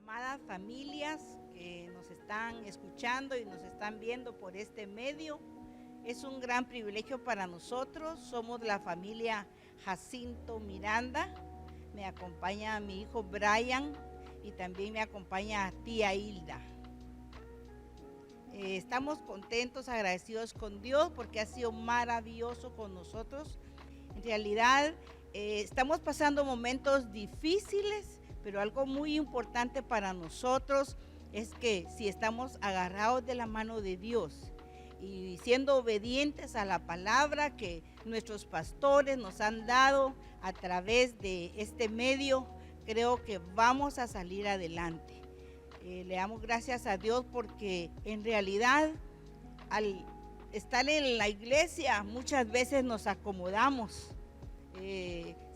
Amadas familias que nos están escuchando y nos están viendo por este medio, es un gran privilegio para nosotros. Somos la familia Jacinto Miranda. Me acompaña mi hijo Brian y también me acompaña tía Hilda. Estamos contentos, agradecidos con Dios porque ha sido maravilloso con nosotros. En realidad estamos pasando momentos difíciles, pero algo muy importante para nosotros es que si estamos agarrados de la mano de Dios y siendo obedientes a la palabra que nuestros pastores nos han dado a través de este medio, creo que vamos a salir adelante. Le damos gracias a Dios porque en realidad al estar en la iglesia muchas veces nos acomodamos,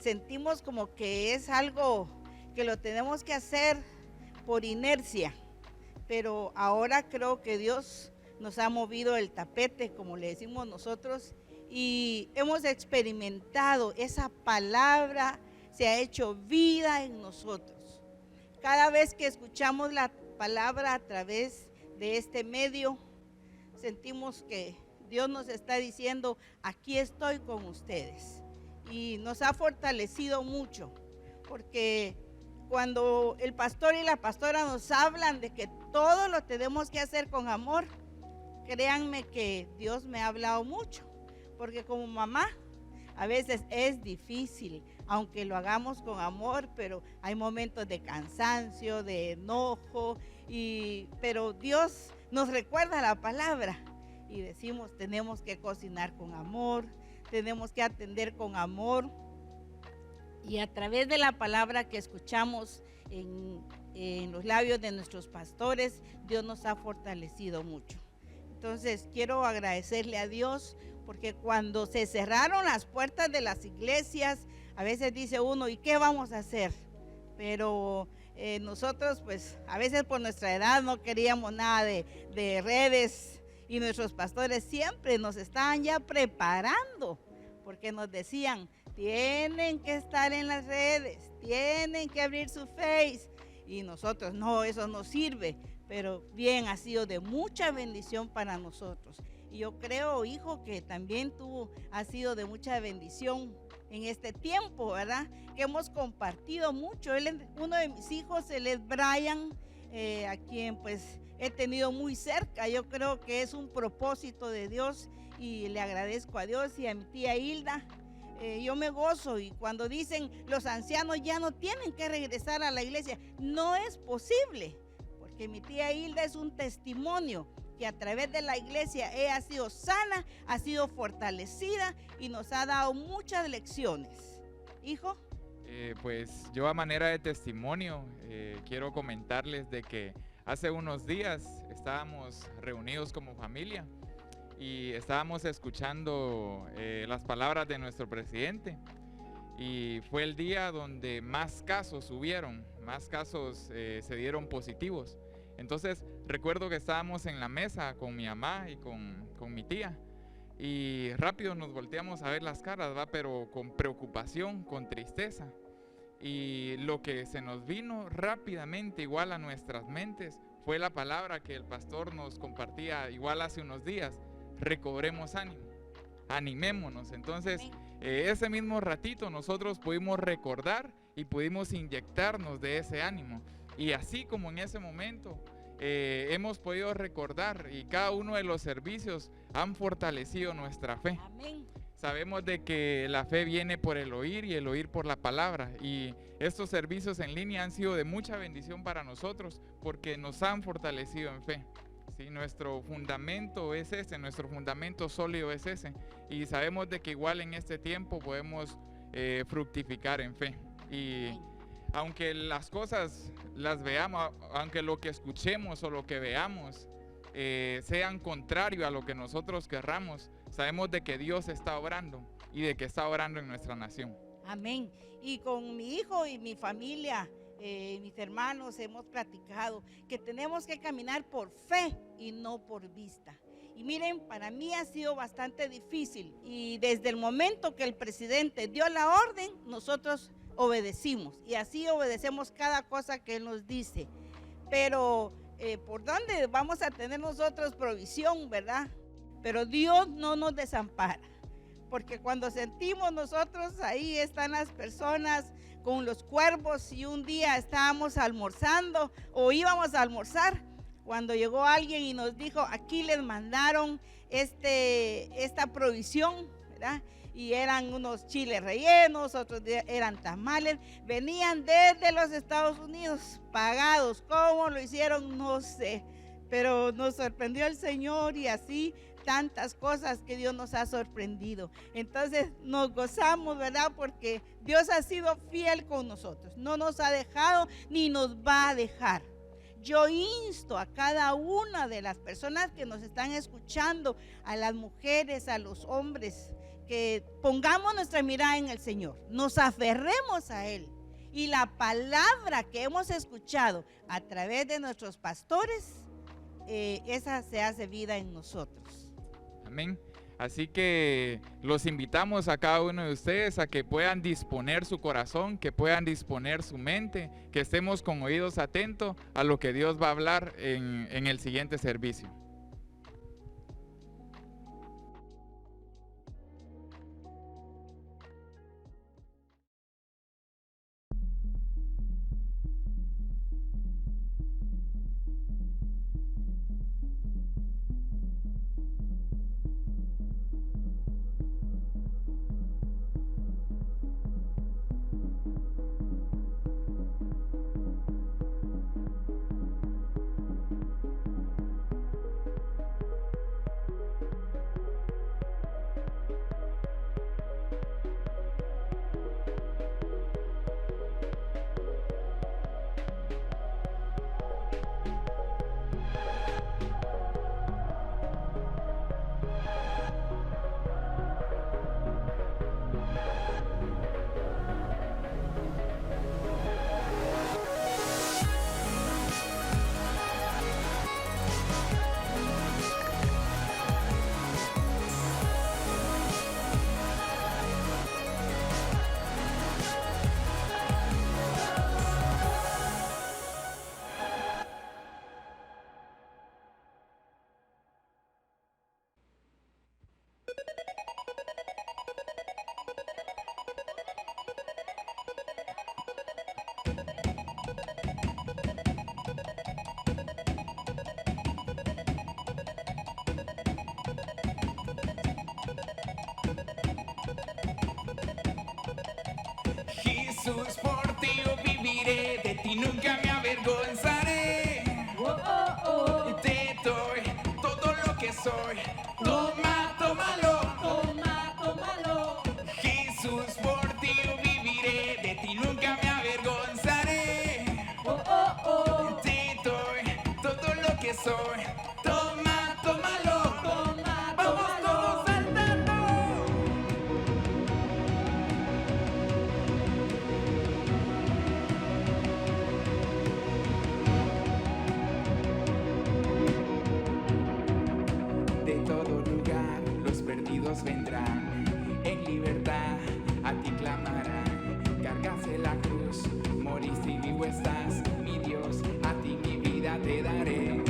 sentimos como que es algo que lo tenemos que hacer por inercia, pero ahora creo que Dios nos ha movido el tapete, como le decimos nosotros, y hemos experimentado esa palabra, se ha hecho vida en nosotros. Cada vez que escuchamos la palabra a través de este medio, sentimos que Dios nos está diciendo, aquí estoy con ustedes. Y nos ha fortalecido mucho, porque cuando el pastor y la pastora nos hablan de que todo lo tenemos que hacer con amor, créanme que Dios me ha hablado mucho, porque como mamá a veces es difícil, aunque lo hagamos con amor, pero hay momentos de cansancio, de enojo, pero Dios nos recuerda la palabra y decimos, tenemos que cocinar con amor, tenemos que atender con amor. Y a través de la palabra que escuchamos en los labios de nuestros pastores, Dios nos ha fortalecido mucho. Entonces quiero agradecerle a Dios porque cuando se cerraron las puertas de las iglesias, a veces dice uno, ¿y qué vamos a hacer? Pero nosotros pues a veces por nuestra edad no queríamos nada de redes y nuestros pastores siempre nos estaban ya preparando porque nos decían, tienen que estar en las redes, tienen que abrir su Face. Y nosotros, no, eso no sirve. Pero bien, ha sido de mucha bendición para nosotros. Y yo creo, hijo, que también tú has sido de mucha bendición en este tiempo, ¿verdad? Que hemos compartido mucho. Uno de mis hijos, él es Brian, a quien pues he tenido muy cerca. Yo creo que es un propósito de Dios y le agradezco a Dios y a mi tía Hilda. Yo me gozo y cuando dicen los ancianos ya no tienen que regresar a la iglesia, no es posible, porque mi tía Hilda es un testimonio que a través de la iglesia ella ha sido sana, ha sido fortalecida y nos ha dado muchas lecciones. Hijo. Pues yo a manera de testimonio quiero comentarles de que hace unos días estábamos reunidos como familia y estábamos escuchando las palabras de nuestro presidente y fue el día donde más casos hubieron, más casos se dieron positivos. Entonces recuerdo que estábamos en la mesa con mi mamá y con mi tía y rápido nos volteamos a ver las caras, ¿va? Pero con preocupación, con tristeza. Y lo que se nos vino rápidamente igual a nuestras mentes fue la palabra que el pastor nos compartía igual hace unos días: recobremos ánimo, animémonos. Entonces ese mismo ratito nosotros pudimos recordar y pudimos inyectarnos de ese ánimo, y así como en ese momento hemos podido recordar, y cada uno de los servicios han fortalecido nuestra fe. Amén. Sabemos de que la fe viene por el oír y el oír por la palabra, y estos servicios en línea han sido de mucha bendición para nosotros porque nos han fortalecido en fe. Sí, nuestro fundamento es ese, nuestro fundamento sólido es ese, y sabemos de que igual en este tiempo podemos fructificar en fe. Y aunque las cosas las veamos, aunque lo que escuchemos o lo que veamos sean contrario a lo que nosotros querramos, sabemos de que Dios está obrando y de que está obrando en nuestra nación. Amén. Y con mi hijo y mi familia, mis hermanos, hemos platicado que tenemos que caminar por fe y no por vista. Y miren, para mí ha sido bastante difícil y desde el momento que el presidente dio la orden, nosotros obedecimos y así obedecemos cada cosa que él nos dice. pero ¿por dónde vamos a tener nosotros provisión, verdad? Pero Dios no nos desampara, porque cuando sentimos nosotros, ahí están las personas con los cuervos, y un día estábamos almorzando o íbamos a almorzar, cuando llegó alguien y nos dijo, aquí les mandaron esta provisión, ¿verdad? Y eran unos chiles rellenos, otros eran tamales, venían desde los Estados Unidos, pagados. ¿Cómo lo hicieron? No sé, pero nos sorprendió el Señor, y así tantas cosas que Dios nos ha sorprendido. Entonces nos gozamos, ¿verdad? Porque Dios ha sido fiel con nosotros, no nos ha dejado ni nos va a dejar. Yo insto a cada una de las personas que nos están escuchando, a las mujeres, a los hombres, que pongamos nuestra mirada en el Señor, nos aferremos a Él, y la palabra que hemos escuchado a través de nuestros pastores, esa se hace vida en nosotros. Amén. Así que los invitamos a cada uno de ustedes a que puedan disponer su corazón, que puedan disponer su mente, que estemos con oídos atentos a lo que Dios va a hablar en el siguiente servicio. Jesús, por ti yo viviré, de ti nunca me avergonzaré. Te doy todo lo que soy. Toma, tómalo. Toma, tómalo. Jesús, por ti yo viviré, de ti nunca me avergonzaré. Te doy todo lo que soy. Toma, tómalo. Toma, vamos todos saltando. De todo lugar los perdidos vendrán, en libertad a ti clamarán. Cargaste la cruz, moriste y vivo estás, mi Dios, a ti mi vida te daré.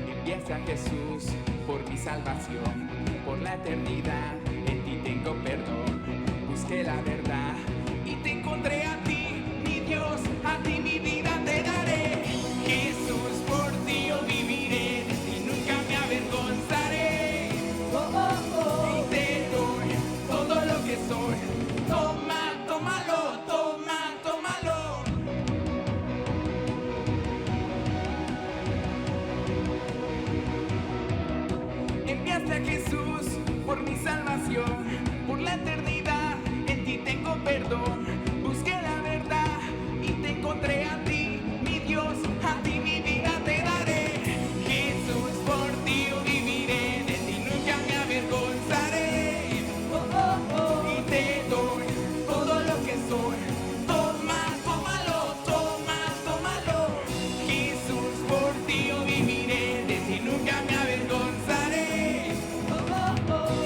Enviaste a Jesús por mi salvación, por la eternidad, en ti tengo perdón. Busqué la verdad y te encontré a ti, mi Dios, a ti mi vida te daré. Jesús, por ti yo viviré, de ti nunca me avergonzaré. Y te doy todo lo que soy. Toma, tómalo, toma, tómalo. Enviaste a Jesús por mi salvación, por la eternidad, en ti tengo perdón. Busqué la verdad y te encontré a ti, mi Dios, a ti mi vida te daré. Jesús, por ti yo viviré, de ti nunca me avergonzaré. Y te doy todo lo que soy. Toma, tómalo, toma, tómalo. Jesús, por ti yo viviré, de ti nunca me avergonzaré.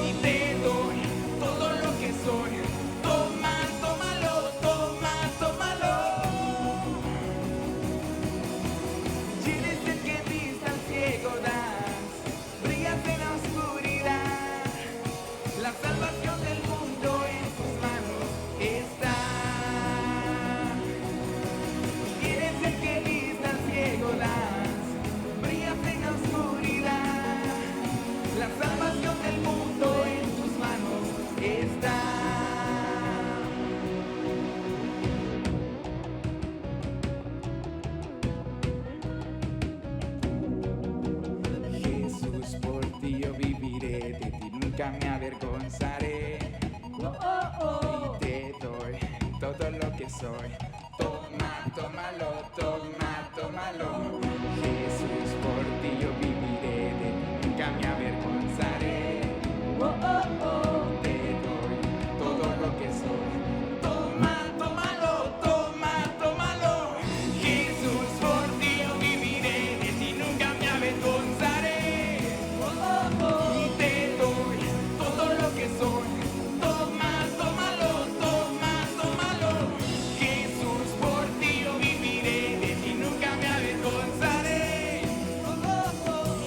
Y te doy todo lo que soy. avergonzaré. Y te doy todo lo que soy. Toma, tómalo, toma, tómalo. Jesús, por ti yo viviré, de ti nunca me avergonzaré. Te doy todo lo que soy. Toma, tómalo, toma, tómalo. Jesús, por ti yo viviré, de ti nunca me avergonzaré. Y te doy todo lo que soy. Toma, tómalo, toma, tómalo. Jesús, por ti yo viviré, de ti nunca me avergonzaré.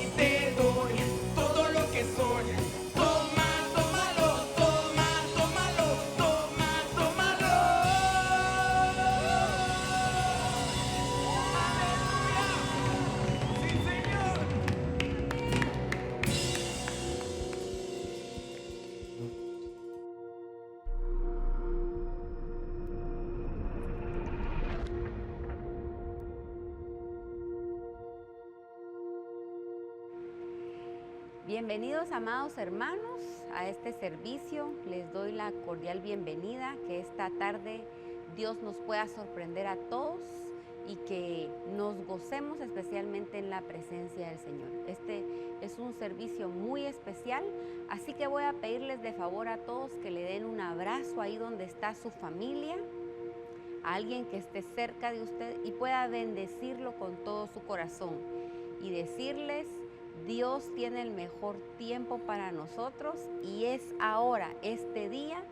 Y te doy todo lo que soy. Toma, tómalo, toma, tómalo, toma, tómalo. ¡Aleluya! ¡Sí, Señor! Bienvenidos, amados hermanos, a este servicio. Les doy la cordial bienvenida, que esta tarde Dios nos pueda sorprender a todos y que nos gocemos especialmente en la presencia del Señor. Este es un servicio muy especial, así que voy a pedirles de favor a todos que le den un abrazo ahí donde está su familia, a alguien que esté cerca de usted y pueda bendecirlo con todo su corazón y decirles: Dios tiene el mejor tiempo para nosotros y es ahora, este día,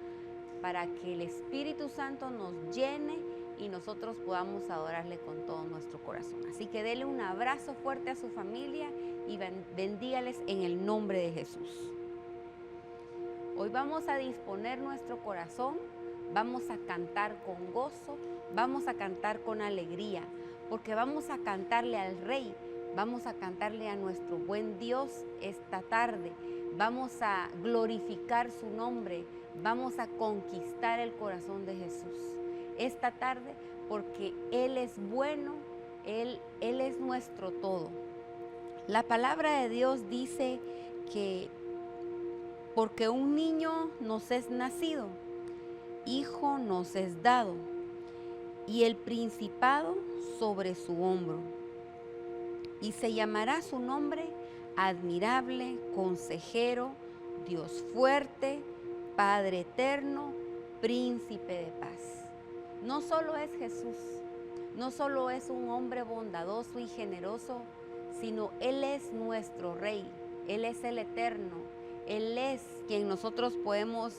para que el Espíritu Santo nos llene y nosotros podamos adorarle con todo nuestro corazón. Así que dele un abrazo fuerte a su familia y bendígales en el nombre de Jesús. Hoy vamos a disponer nuestro corazón, vamos a cantar con gozo, vamos a cantar con alegría, porque vamos a cantarle al Rey. Vamos a cantarle a nuestro buen Dios esta tarde. Vamos a glorificar su nombre. Vamos a conquistar el corazón de Jesús esta tarde, porque Él es bueno, Él es nuestro todo. La palabra de Dios dice que porque un niño nos es nacido, hijo nos es dado, y el principado sobre su hombro. Y se llamará su nombre Admirable, Consejero, Dios fuerte, Padre eterno, Príncipe de paz. No solo es Jesús, no solo es un hombre bondadoso y generoso, sino Él es nuestro Rey, Él es el eterno, Él es quien nosotros podemos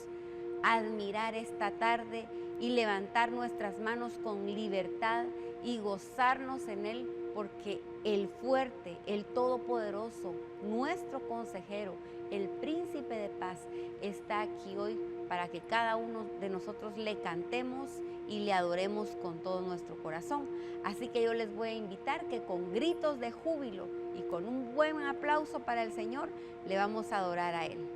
admirar esta tarde y levantar nuestras manos con libertad y gozarnos en Él, porque el fuerte, el todopoderoso, nuestro consejero, el príncipe de paz, está aquí hoy para que cada uno de nosotros le cantemos y le adoremos con todo nuestro corazón. Así que yo les voy a invitar que con gritos de júbilo y con un buen aplauso para el Señor, le vamos a adorar a Él.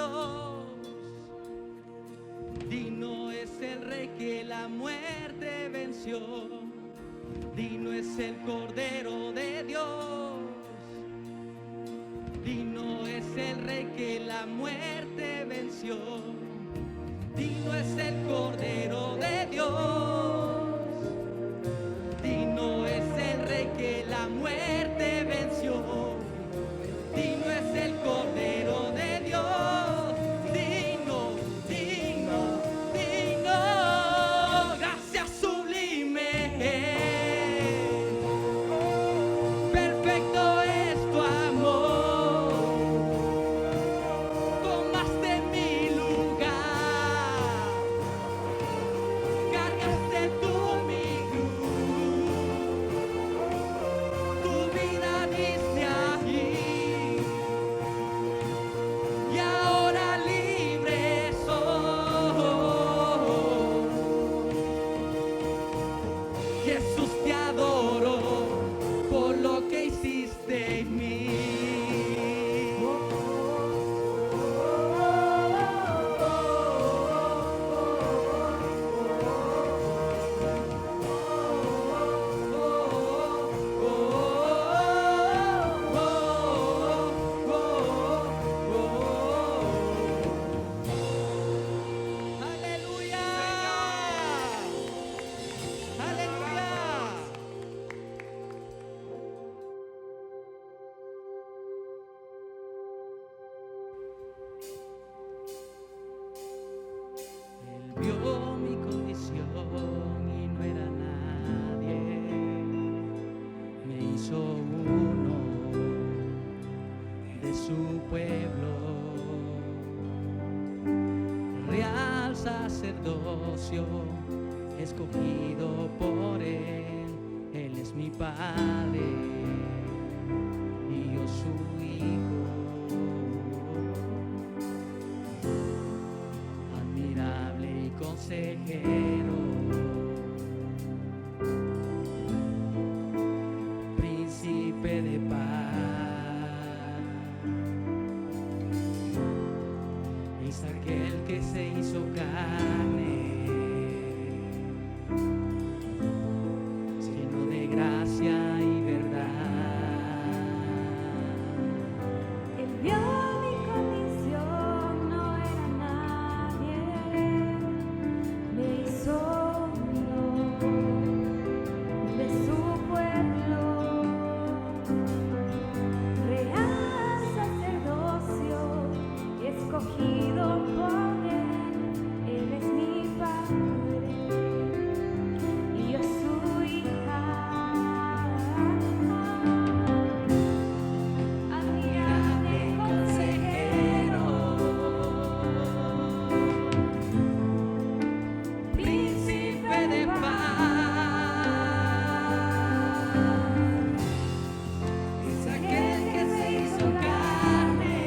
Dios. Digno es el Rey que la muerte venció. Digno es el Cordero de Dios. Digno es el Rey que la muerte venció. Digno es el Cordero de Dios. Digno es el Rey que la muerte venció. Digno es el Cordero de Dios. Digno, digno, digno. Gracias sublime. Perfecto es tu amor. Tomaste mi lugar. Cargaste tú mi cruz. Tu vida diste allí. Y ahora libre soy. Jesús, te adoro por lo que hiciste en mí. Aleluya. Aleluya. Él vio mi condición y no era nadie. Me hizo uno de su pueblo. Real sacerdocio, escogido por Él. Él es mi Padre y yo su Hijo. Admirable y consejero, príncipe de paz, es aquel que se hizo carne, lleno de gracia y verdad. Él vio mi condición, no era nadie, me hizo uno de su pueblo, real sacerdocio, escogido por Él. Él es mi Padre y yo su hija. Admirable consejero, Príncipe de paz, es aquel que se hizo carne,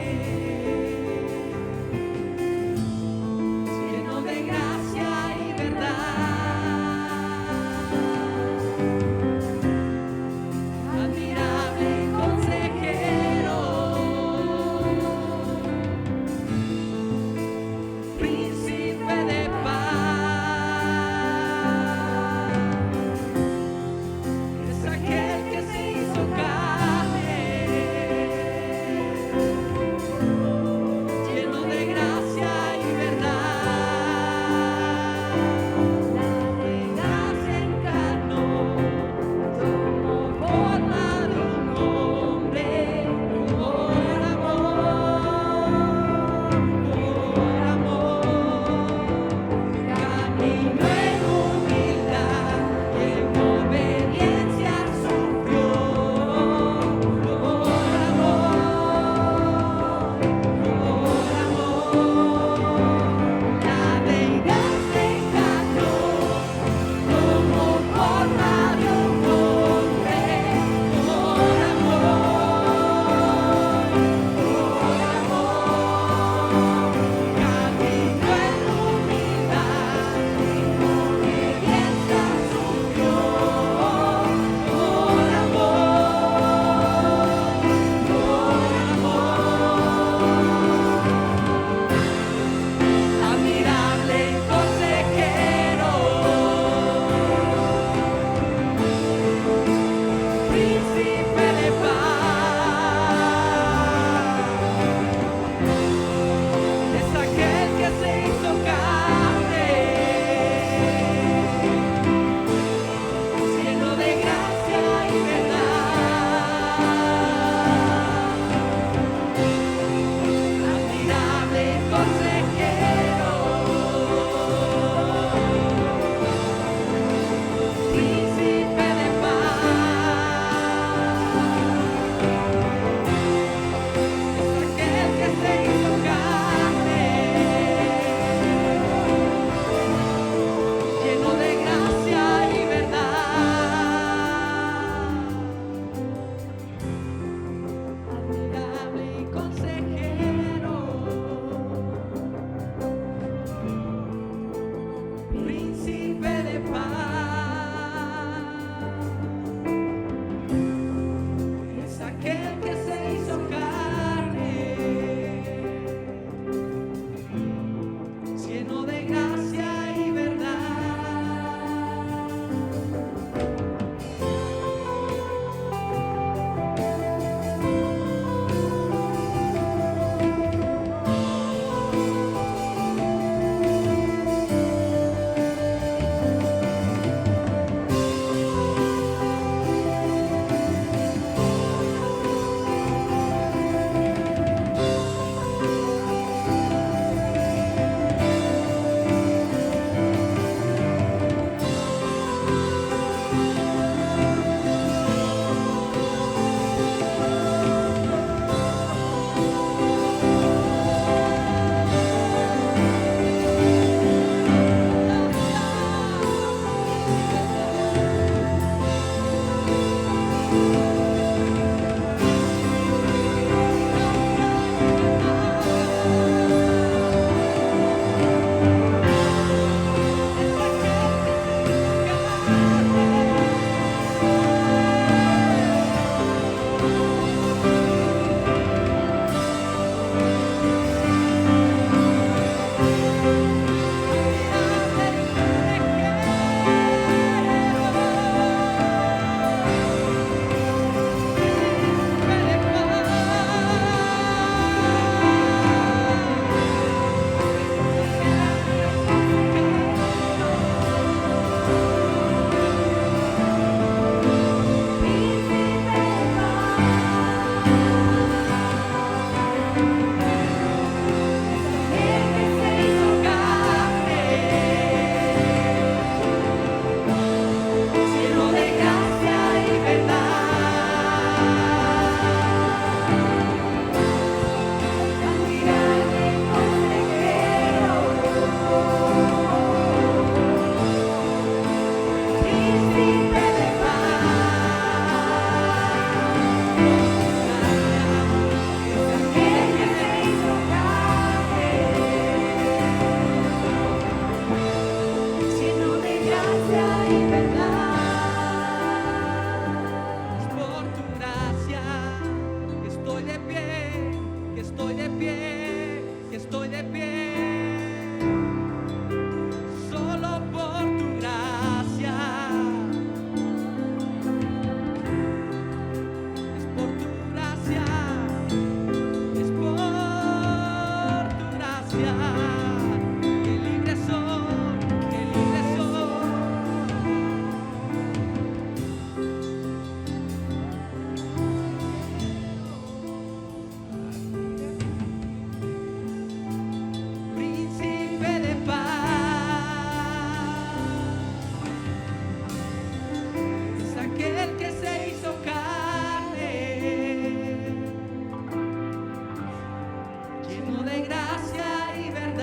gracia, que libre soy, que libre soy. Príncipe de paz, es aquel que se hizo carne, lleno de gracia y verdad.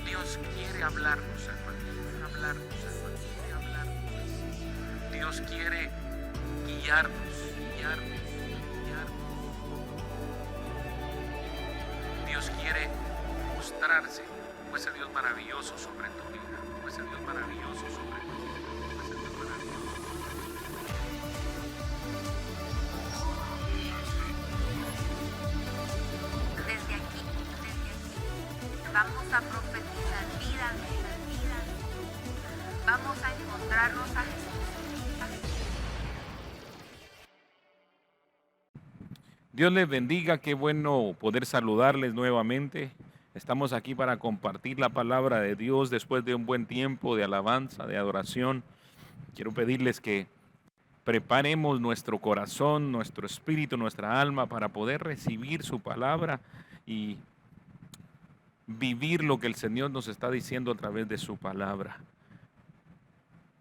Dios quiere hablarnos, hermano, hablarnos, hermano, quiere hablarnos. Dios quiere guiarnos, guiarnos, guiarnos. Dios quiere mostrarse como ese Dios maravilloso sobre tu vida, como ese Dios maravilloso sobre tu vida, como ese Dios maravilloso. Desde aquí, vamos a profetizar vida en nuestras vidas. Vamos a encontrarnos a Jesús. Dios les bendiga, qué bueno poder saludarles nuevamente. Estamos aquí para compartir la palabra de Dios después de un buen tiempo de alabanza, de adoración. Quiero pedirles que preparemos nuestro corazón, nuestro espíritu, nuestra alma para poder recibir su palabra y vivir lo que el Señor nos está diciendo a través de su palabra.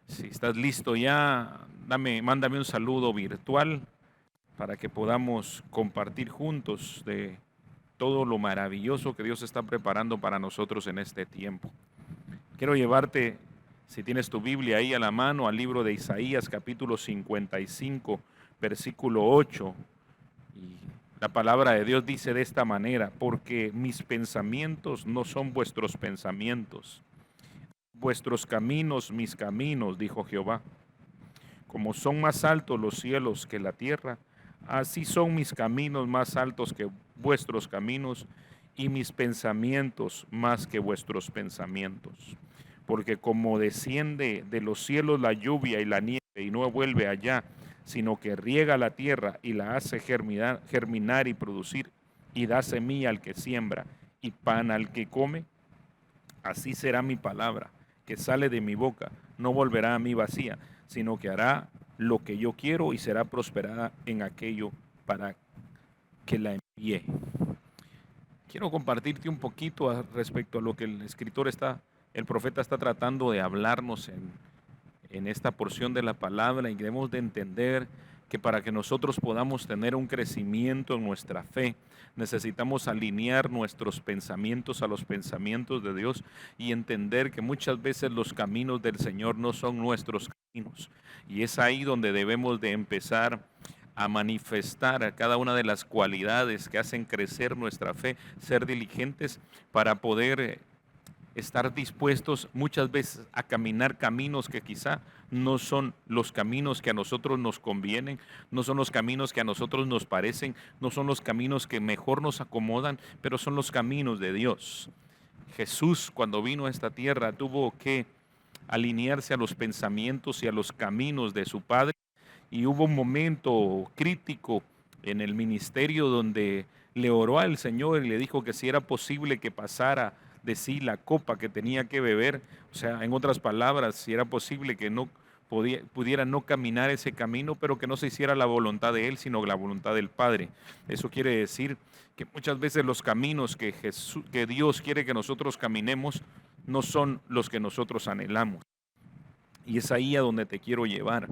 Si estás listo ya, mándame un saludo virtual para que podamos compartir juntos de todo lo maravilloso que Dios está preparando para nosotros en este tiempo. Quiero llevarte, si tienes tu Biblia ahí a la mano, al libro de Isaías, capítulo 55, versículo 8. Y la palabra de Dios dice de esta manera: porque mis pensamientos no son vuestros pensamientos, vuestros caminos mis caminos, dijo Jehová. Como son más altos los cielos que la tierra, así son mis caminos más altos que vuestros caminos, y mis pensamientos más que vuestros pensamientos. Porque como desciende de los cielos la lluvia y la nieve, y no vuelve allá, sino que riega la tierra y la hace germinar y producir, y da semilla al que siembra y pan al que come, así será mi palabra que sale de mi boca. No volverá a mí vacía, sino que hará lo que yo quiero y será prosperada en aquello para que la envíe. Quiero compartirte un poquito respecto a lo que el profeta está tratando de hablarnos en esta porción de la palabra, y debemos de entender que para que nosotros podamos tener un crecimiento en nuestra fe, necesitamos alinear nuestros pensamientos a los pensamientos de Dios y entender que muchas veces los caminos del Señor no son nuestros caminos. Y es ahí donde debemos de empezar a manifestar cada una de las cualidades que hacen crecer nuestra fe, ser diligentes para poder estar dispuestos muchas veces a caminar caminos que quizá no son los caminos que a nosotros nos convienen, no son los caminos que a nosotros nos parecen, no son los caminos que mejor nos acomodan, pero son los caminos de Dios. Jesús, cuando vino a esta tierra, tuvo que alinearse a los pensamientos y a los caminos de su Padre, y hubo un momento crítico en el ministerio donde le oró al Señor y le dijo que si era posible que pasara de sí la copa que tenía que beber, o sea, en otras palabras, si era posible que no pudiera no caminar ese camino, pero que no se hiciera la voluntad de Él, sino la voluntad del Padre. Eso quiere decir que muchas veces los caminos que Dios quiere que nosotros caminemos no son los que nosotros anhelamos. Y es ahí a donde te quiero llevar,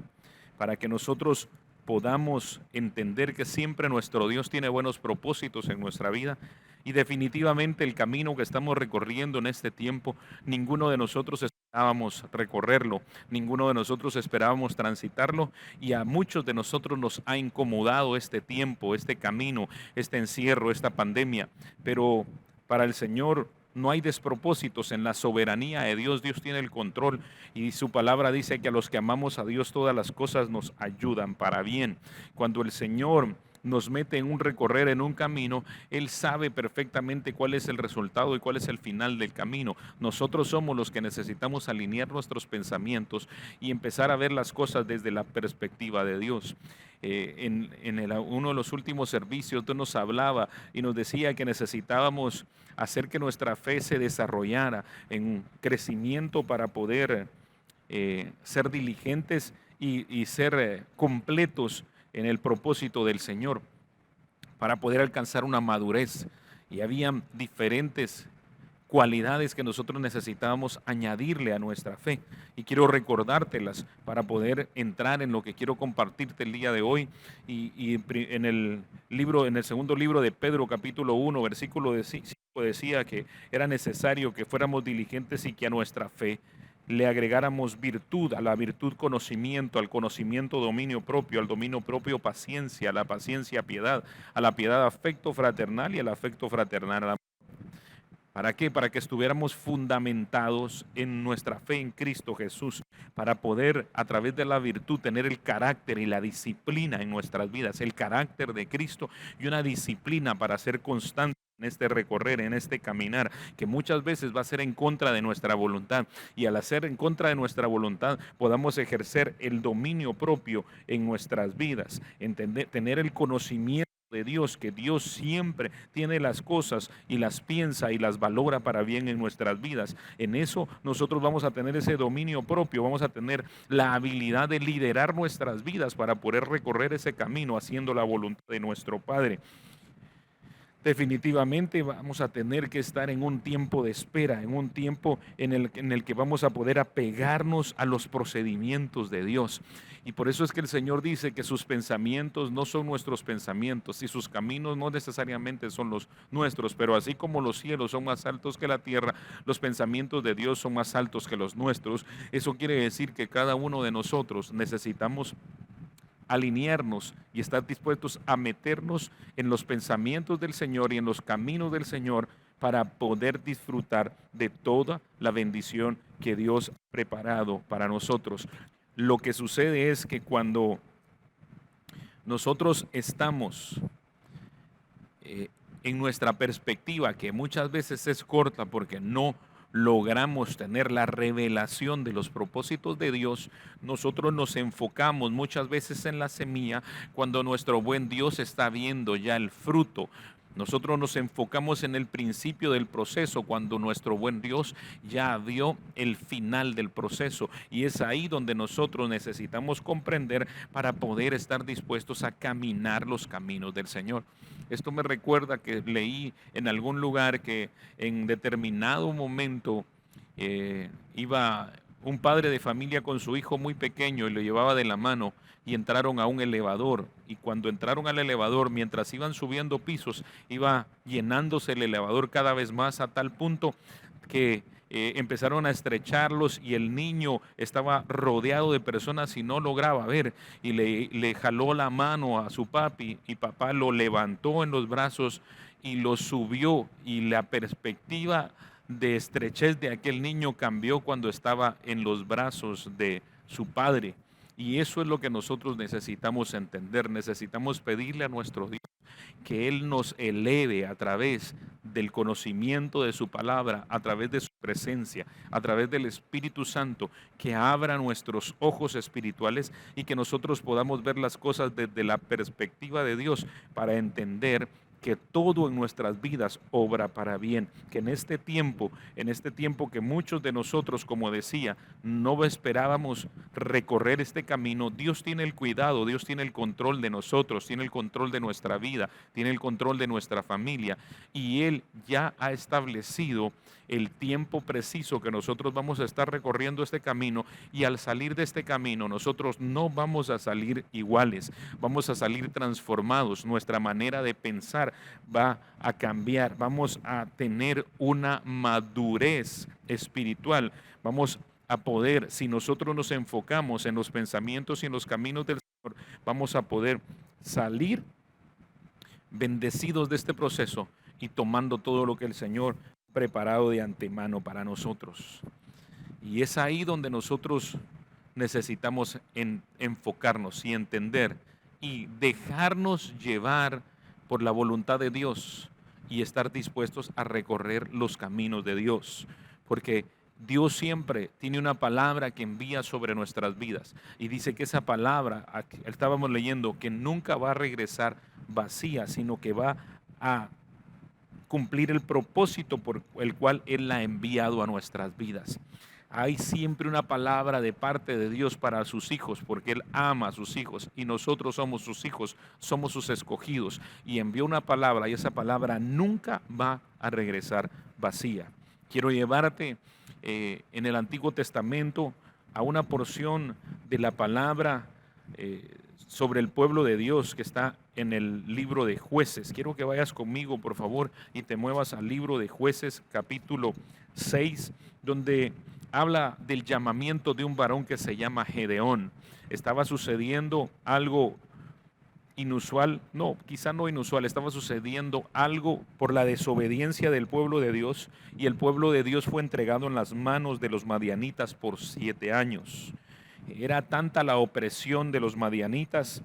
para que nosotros podamos entender que siempre nuestro Dios tiene buenos propósitos en nuestra vida, y definitivamente el camino que estamos recorriendo en este tiempo, ninguno de nosotros esperábamos recorrerlo, ninguno de nosotros esperábamos transitarlo, y a muchos de nosotros nos ha incomodado este tiempo, este camino, este encierro, esta pandemia, pero para el Señor no hay despropósitos. En la soberanía de Dios, Dios tiene el control, y su palabra dice que a los que amamos a Dios todas las cosas nos ayudan para bien. Cuando el Señor nos mete en un recorrer, en un camino, Él sabe perfectamente cuál es el resultado y cuál es el final del camino. Nosotros somos los que necesitamos alinear nuestros pensamientos y empezar a ver las cosas desde la perspectiva de Dios. Uno de los últimos servicios Dios nos hablaba y nos decía que necesitábamos hacer que nuestra fe se desarrollara en crecimiento para poder ser diligentes y ser completos en el propósito del Señor, para poder alcanzar una madurez. Y había diferentes cualidades que nosotros necesitábamos añadirle a nuestra fe, y quiero recordártelas para poder entrar en lo que quiero compartirte el día de hoy. Y en el segundo libro de Pedro, capítulo 1, versículo 5, decía que era necesario que fuéramos diligentes y que a nuestra fe le agregáramos virtud, a la virtud conocimiento, al conocimiento dominio propio, al dominio propio paciencia, a la paciencia piedad, a la piedad afecto fraternal y al afecto fraternal amor. ¿Para qué? Para que estuviéramos fundamentados en nuestra fe en Cristo Jesús, para poder a través de la virtud tener el carácter y la disciplina en nuestras vidas, el carácter de Cristo y una disciplina para ser constante en este recorrer, en este caminar, que muchas veces va a ser en contra de nuestra voluntad, y al hacer en contra de nuestra voluntad podamos ejercer el dominio propio en nuestras vidas, tener el conocimiento de Dios, que Dios siempre tiene las cosas y las piensa y las valora para bien en nuestras vidas. En eso nosotros vamos a tener ese dominio propio, vamos a tener la habilidad de liderar nuestras vidas para poder recorrer ese camino haciendo la voluntad de nuestro Padre. Definitivamente vamos a tener que estar en un tiempo de espera, en un tiempo en el que vamos a poder apegarnos a los procedimientos de Dios. Y por eso es que el Señor dice que sus pensamientos no son nuestros pensamientos y sus caminos no necesariamente son los nuestros, pero así como los cielos son más altos que la tierra, los pensamientos de Dios son más altos que los nuestros. Eso quiere decir que cada uno de nosotros necesitamos alinearnos y estar dispuestos a meternos en los pensamientos del Señor y en los caminos del Señor para poder disfrutar de toda la bendición que Dios ha preparado para nosotros. Lo que sucede es que cuando nosotros estamos en nuestra perspectiva, que muchas veces es corta porque no logramos tener la revelación de los propósitos de Dios, nosotros nos enfocamos muchas veces en la semilla cuando nuestro buen Dios está viendo ya el fruto. Nosotros nos enfocamos en el principio del proceso cuando nuestro buen Dios ya vio el final del proceso, y es ahí donde nosotros necesitamos comprender para poder estar dispuestos a caminar los caminos del Señor. Esto me recuerda que leí en algún lugar que en determinado momento iba un padre de familia con su hijo muy pequeño y lo llevaba de la mano, y entraron a un elevador, y cuando entraron al elevador, mientras iban subiendo pisos, iba llenándose el elevador cada vez más, a tal punto que empezaron a estrecharlos, y el niño estaba rodeado de personas y no lograba ver, y le jaló la mano a su papi, y papá lo levantó en los brazos y lo subió, y la perspectiva de estrechez de aquel niño cambió cuando estaba en los brazos de su padre. Y eso es lo que nosotros necesitamos entender. Necesitamos pedirle a nuestro Dios que Él nos eleve a través del conocimiento de su palabra, a través de su presencia, a través del Espíritu Santo, que abra nuestros ojos espirituales y que nosotros podamos ver las cosas desde la perspectiva de Dios, para entender que todo en nuestras vidas obra para bien, que en este tiempo que muchos de nosotros, como decía, no esperábamos recorrer este camino, Dios tiene el cuidado, Dios tiene el control de nosotros, tiene el control de nuestra vida, tiene el control de nuestra familia, y Él ya ha establecido el tiempo preciso que nosotros vamos a estar recorriendo este camino, y al salir de este camino nosotros no vamos a salir iguales, vamos a salir transformados, nuestra manera de pensar va a cambiar, vamos a tener una madurez espiritual, vamos a poder, si nosotros nos enfocamos en los pensamientos y en los caminos del Señor, vamos a poder salir bendecidos de este proceso y tomando todo lo que el Señor ha preparado de antemano para nosotros. Y es ahí donde nosotros necesitamos enfocarnos y entender y dejarnos llevar por la voluntad de Dios y estar dispuestos a recorrer los caminos de Dios, porque Dios siempre tiene una palabra que envía sobre nuestras vidas y dice que esa palabra, aquí estábamos leyendo, que nunca va a regresar vacía, sino que va a cumplir el propósito por el cual Él la ha enviado a nuestras vidas. Hay siempre una palabra de parte de Dios para sus hijos, porque Él ama a sus hijos y nosotros somos sus hijos, somos sus escogidos, y envió una palabra y esa palabra nunca va a regresar vacía. Quiero llevarte en el Antiguo Testamento a una porción de la palabra sobre el pueblo de Dios que está en el libro de Jueces. Quiero que vayas conmigo, por favor, y te muevas al libro de Jueces, capítulo 6, donde habla del llamamiento de un varón que se llama Gedeón. Estaba sucediendo algo inusual, no, quizá no inusual, estaba sucediendo algo por la desobediencia del pueblo de Dios, y el pueblo de Dios fue entregado en las manos de los madianitas por 7 años. Era tanta la opresión de los madianitas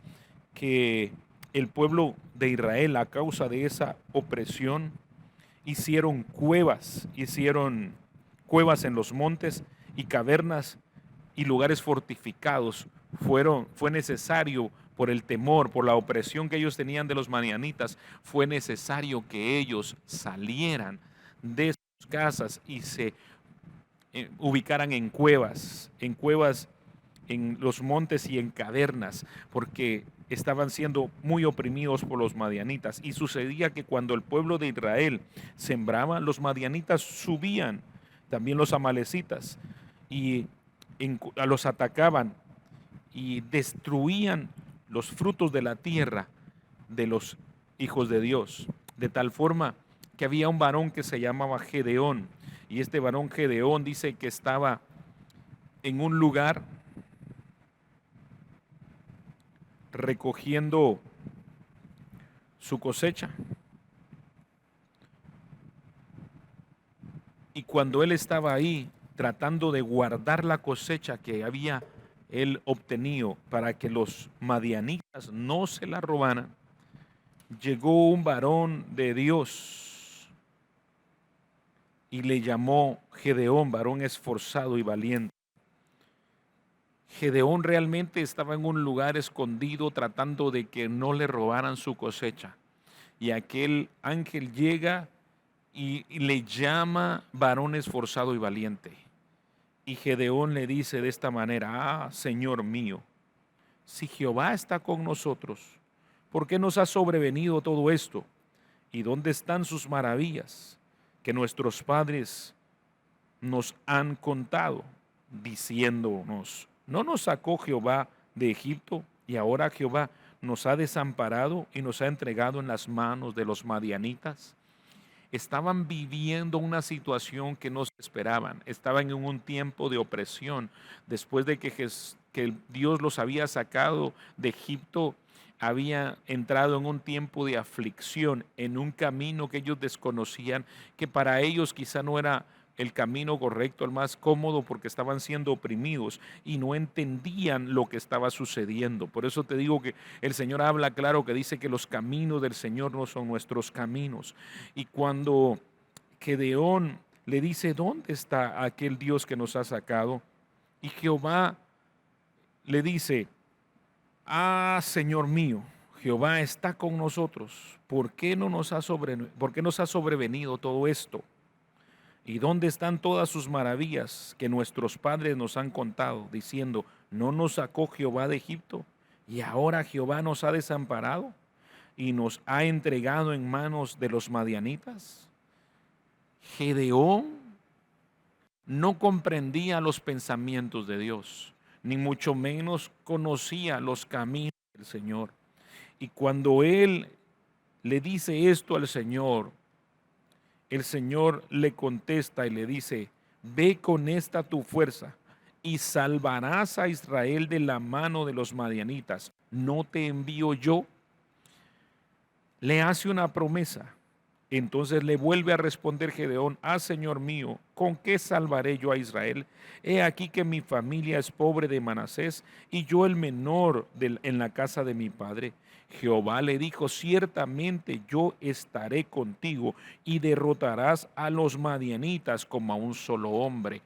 que el pueblo de Israel, a causa de esa opresión, hicieron cuevas en los montes y cavernas y lugares fortificados. Fue necesario, por el temor, por la opresión que ellos tenían de los madianitas, fue necesario que ellos salieran de sus casas y se ubicaran en cuevas en los montes y en cavernas, porque estaban siendo muy oprimidos por los madianitas. Y sucedía que cuando el pueblo de Israel sembraba, los madianitas subían, también los amalecitas, y los atacaban y destruían los frutos de la tierra de los hijos de Dios. De tal forma que había un varón que se llamaba Gedeón, y este varón Gedeón dice que estaba en un lugar recogiendo su cosecha. Y cuando él estaba ahí tratando de guardar la cosecha que había él obtenido para que los madianitas no se la robaran, llegó un varón de Dios y le llamó Gedeón, varón esforzado y valiente. Gedeón realmente estaba en un lugar escondido tratando de que no le robaran su cosecha. Y aquel ángel llega y le llama varón esforzado y valiente. Y Gedeón le dice de esta manera: ah, Señor mío, si Jehová está con nosotros, ¿por qué nos ha sobrevenido todo esto? ¿Y dónde están sus maravillas que nuestros padres nos han contado, diciéndonos: ¿no nos sacó Jehová de Egipto? Y ahora Jehová nos ha desamparado y nos ha entregado en las manos de los madianitas. Estaban viviendo una situación que no se esperaban. Estaban en un tiempo de opresión. Después de que Dios los había sacado de Egipto, había entrado en un tiempo de aflicción, en un camino que ellos desconocían, que para ellos quizá no era el camino correcto, el más cómodo, porque estaban siendo oprimidos y no entendían lo que estaba sucediendo. Por eso te digo que el Señor habla claro, que dice que los caminos del Señor no son nuestros caminos. Y cuando Gedeón le dice: ¿dónde está aquel Dios que nos ha sacado? Y Jehová le dice: ah, Señor mío, Jehová está con nosotros. ¿Por qué nos ha sobrevenido todo esto? ¿Y dónde están todas sus maravillas que nuestros padres nos han contado, diciendo: ¿no nos sacó Jehová de Egipto? Y ahora Jehová nos ha desamparado y nos ha entregado en manos de los madianitas. Gedeón no comprendía los pensamientos de Dios, ni mucho menos conocía los caminos del Señor. Y cuando él le dice esto al Señor, el Señor le contesta y le dice: ve con esta tu fuerza y salvarás a Israel de la mano de los madianitas. ¿No te envío yo? Le hace una promesa Entonces le vuelve a responder Gedeón: Señor mío, ¿con qué salvaré yo a Israel? He aquí que mi familia es pobre de Manasés y yo el menor en la casa de mi padre. Jehová le dijo: ciertamente yo estaré contigo y derrotarás a los madianitas como a un solo hombre.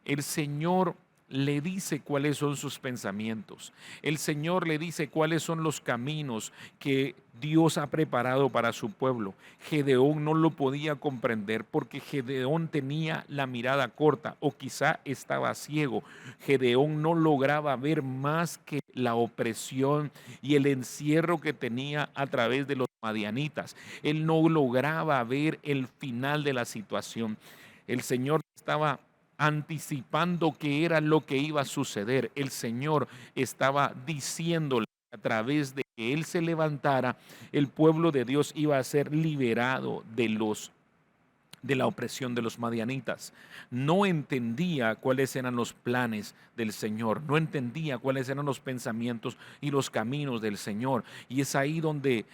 El Señor le dice cuáles son sus pensamientos. El Señor le dice cuáles son los caminos que Dios ha preparado para su pueblo. Gedeón no lo podía comprender porque Gedeón tenía la mirada corta o quizá estaba ciego. Gedeón no lograba ver más que la opresión y el encierro que tenía a través de los madianitas. Él no lograba ver el final de la situación. El Señor estaba anticipando qué era lo que iba a suceder. El Señor estaba diciéndole a través de que Él se levantara, el pueblo de Dios iba a ser liberado de la opresión de los madianitas. No entendía cuáles eran los planes del Señor, no entendía cuáles eran los pensamientos y los caminos del Señor. Y es ahí donde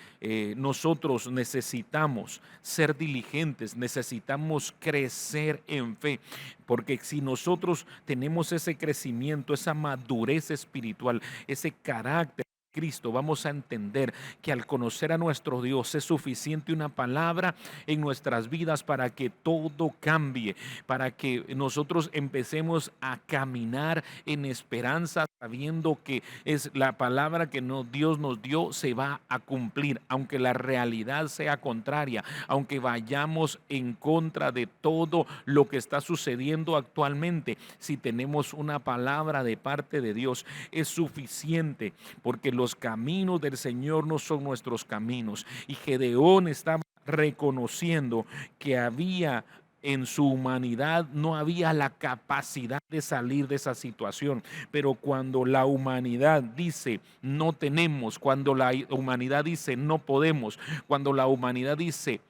nosotros necesitamos ser diligentes, necesitamos crecer en fe, porque si nosotros tenemos ese crecimiento, esa madurez espiritual, ese carácter Cristo, vamos a entender que al conocer a nuestro Dios es suficiente una palabra en nuestras vidas para que todo cambie, para que nosotros empecemos a caminar en esperanza, sabiendo que es la palabra que Dios nos dio se va a cumplir, aunque la realidad sea contraria, aunque vayamos en contra de todo lo que está sucediendo actualmente. Si tenemos una palabra de parte de Dios, es suficiente, porque los caminos del Señor no son nuestros caminos. Y Gedeón estaba reconociendo que en su humanidad no había la capacidad de salir de esa situación. Pero cuando la humanidad dice no tenemos, cuando la humanidad dice no podemos, cuando la humanidad dice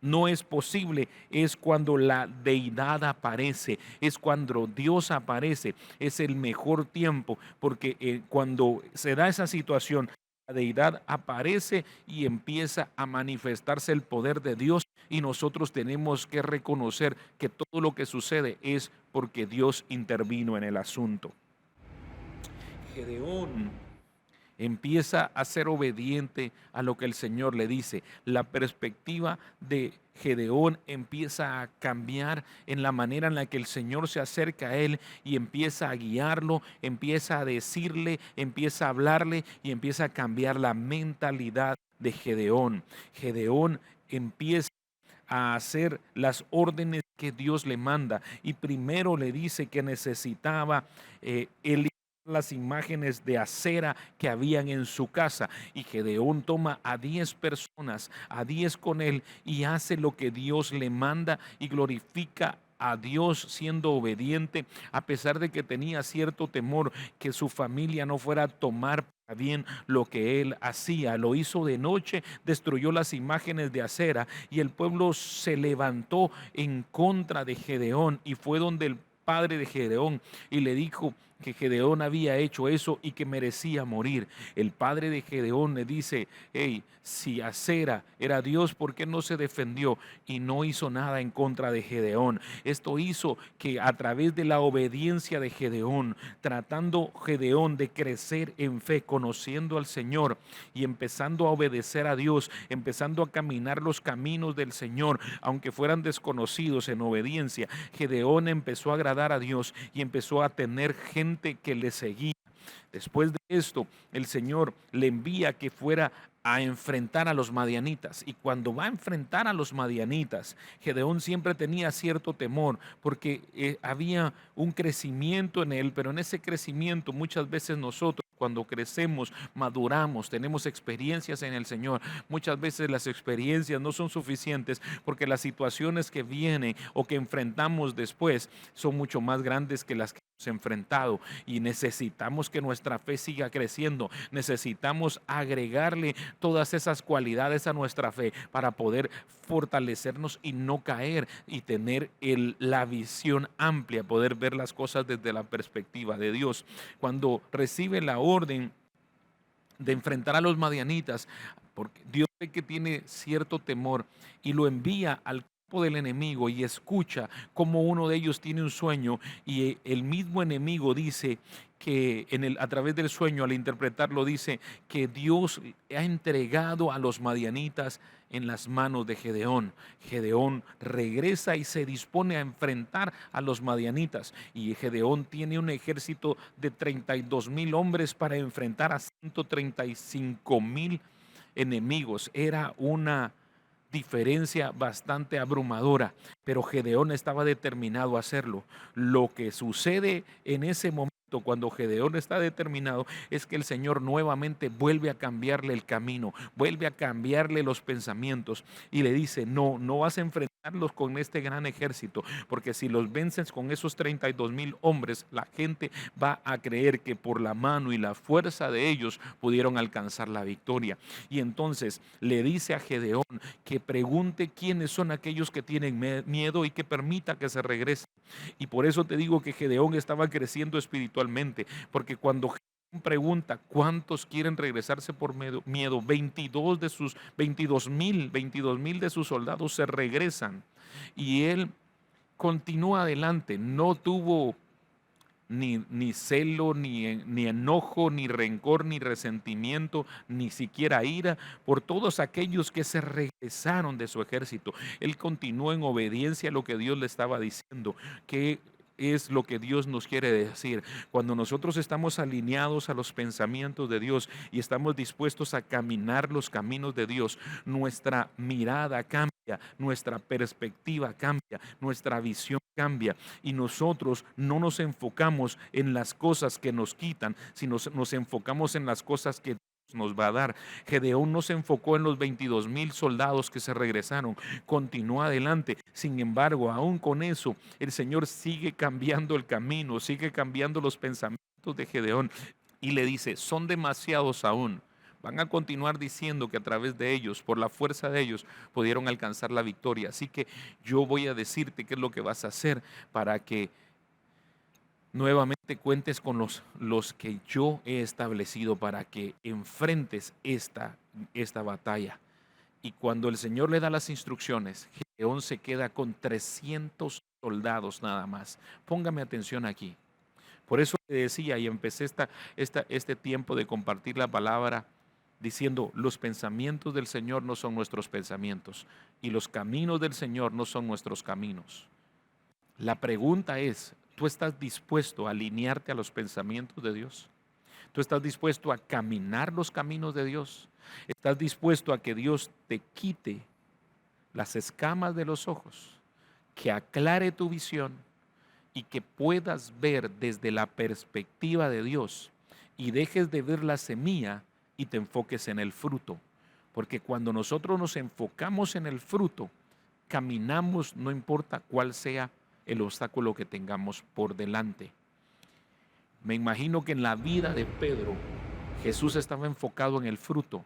no es posible, es cuando la deidad aparece, es cuando Dios aparece. Es el mejor tiempo, porque cuando se da esa situación, la deidad aparece y empieza a manifestarse el poder de Dios, y nosotros tenemos que reconocer que todo lo que sucede es porque Dios intervino en el asunto. Gedeón empieza a ser obediente a lo que el Señor le dice. La perspectiva de Gedeón empieza a cambiar en la manera en la que el Señor se acerca a él y empieza a guiarlo, empieza a decirle, empieza a hablarle y empieza a cambiar la mentalidad de Gedeón. Gedeón empieza a hacer las órdenes que Dios le manda, y primero le dice que necesitaba las imágenes de acera que habían en su casa, y Gedeón toma a 10 personas, a 10 con él, y hace lo que Dios le manda y glorifica a Dios siendo obediente, a pesar de que tenía cierto temor que su familia no fuera a tomar bien lo que él hacía. Lo hizo de noche, destruyó las imágenes de acera, y el pueblo se levantó en contra de Gedeón, y fue donde el padre de Gedeón y le dijo que Gedeón había hecho eso y que merecía morir. El padre de Gedeón le dice: hey, si Acera era Dios, ¿por qué no se defendió y no hizo nada en contra de Gedeón? Esto hizo que a través de la obediencia de Gedeón, tratando Gedeón de crecer en fe, conociendo al Señor y empezando a obedecer a Dios, empezando a caminar los caminos del Señor, aunque fueran desconocidos, en obediencia, Gedeón empezó a agradar a Dios y empezó a tener gente que le seguía. Después de esto, el Señor le envía que fuera a enfrentar a los madianitas, y cuando va a enfrentar a los madianitas, Gedeón siempre tenía cierto temor porque había un crecimiento en él, pero en ese crecimiento muchas veces nosotros, cuando crecemos, maduramos, tenemos experiencias en el Señor, muchas veces las experiencias no son suficientes porque las situaciones que vienen o que enfrentamos después son mucho más grandes que las que hemos enfrentado, y necesitamos que nuestra fe siga creciendo. Necesitamos agregarle todas esas cualidades a nuestra fe para poder fortalecernos y no caer, y tener la visión amplia, poder ver las cosas desde la perspectiva de Dios. Cuando recibe la orden de enfrentar a los madianitas, porque Dios que tiene cierto temor y lo envía al campo del enemigo y escucha cómo uno de ellos tiene un sueño y el mismo enemigo dice que a través del sueño, al interpretarlo, dice que Dios ha entregado a los madianitas en las manos de Gedeón. Gedeón regresa y se dispone a enfrentar a los madianitas, y Gedeón tiene un ejército de 32,000 hombres para enfrentar a 135,000 enemigos. Era una diferencia bastante abrumadora, pero Gedeón estaba determinado a hacerlo. Lo que sucede en ese momento, cuando Gedeón está determinado, es que el Señor nuevamente vuelve a cambiarle el camino, vuelve a cambiarle los pensamientos y le dice: no vas a enfrentarlos con este gran ejército, porque si los vences con esos 32,000 hombres, la gente va a creer que por la mano y la fuerza de ellos pudieron alcanzar la victoria. Y entonces le dice a Gedeón que pregunte quiénes son aquellos que tienen miedo y que permita que se regresen. Y por eso te digo que Gedeón estaba creciendo espiritualmente, porque cuando Gedeón pregunta cuántos quieren regresarse por miedo, 22,000 de sus soldados se regresan, y él continúa adelante. No tuvo ni celo, ni enojo, ni rencor, ni resentimiento, ni siquiera ira por todos aquellos que se regresaron de su ejército. Él continuó en obediencia a lo que Dios le estaba diciendo, que es lo que Dios nos quiere decir. Cuando nosotros estamos alineados a los pensamientos de Dios y estamos dispuestos a caminar los caminos de Dios, nuestra mirada cambia, nuestra perspectiva cambia, nuestra visión cambia, y nosotros no nos enfocamos en las cosas que nos quitan, sino nos enfocamos en las cosas que nos va a dar. Gedeón no se enfocó en los 22,000 soldados que se regresaron, continuó adelante. Sin embargo, aún con eso, el Señor sigue cambiando el camino, sigue cambiando los pensamientos de Gedeón, y le dice: son demasiados aún. Van a continuar diciendo que a través de ellos, por la fuerza de ellos, pudieron alcanzar la victoria. Así que yo voy a decirte qué es lo que vas a hacer para que nuevamente cuentes con los que yo he establecido para que enfrentes esta batalla. Y cuando el Señor le da las instrucciones, Gedeón se queda con 300 soldados nada más. Póngame atención aquí. Por eso le decía, y empecé este tiempo de compartir la palabra diciendo: los pensamientos del Señor no son nuestros pensamientos, y los caminos del Señor no son nuestros caminos. La pregunta es: ¿tú estás dispuesto a alinearte a los pensamientos de Dios? ¿Tú estás dispuesto a caminar los caminos de Dios? ¿Estás dispuesto a que Dios te quite las escamas de los ojos, que aclare tu visión y que puedas ver desde la perspectiva de Dios, y dejes de ver la semilla y te enfoques en el fruto? Porque cuando nosotros nos enfocamos en el fruto, caminamos no importa cuál sea el obstáculo que tengamos por delante. Me imagino que en la vida de Pedro, Jesús estaba enfocado en el fruto,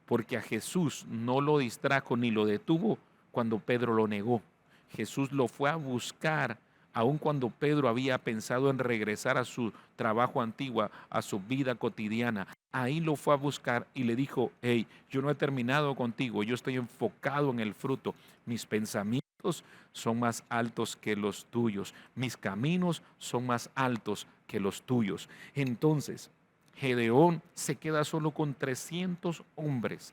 porque a Jesús no lo distrajo ni lo detuvo cuando Pedro lo negó. Jesús lo fue a buscar aun cuando Pedro había pensado en regresar a su trabajo antiguo, a su vida cotidiana. Ahí lo fue a buscar y le dijo: hey, yo no he terminado contigo, yo estoy enfocado en el fruto. Mis pensamientos son más altos que los tuyos, mis caminos son más altos que los tuyos. Entonces, Gedeón se queda solo con 300 hombres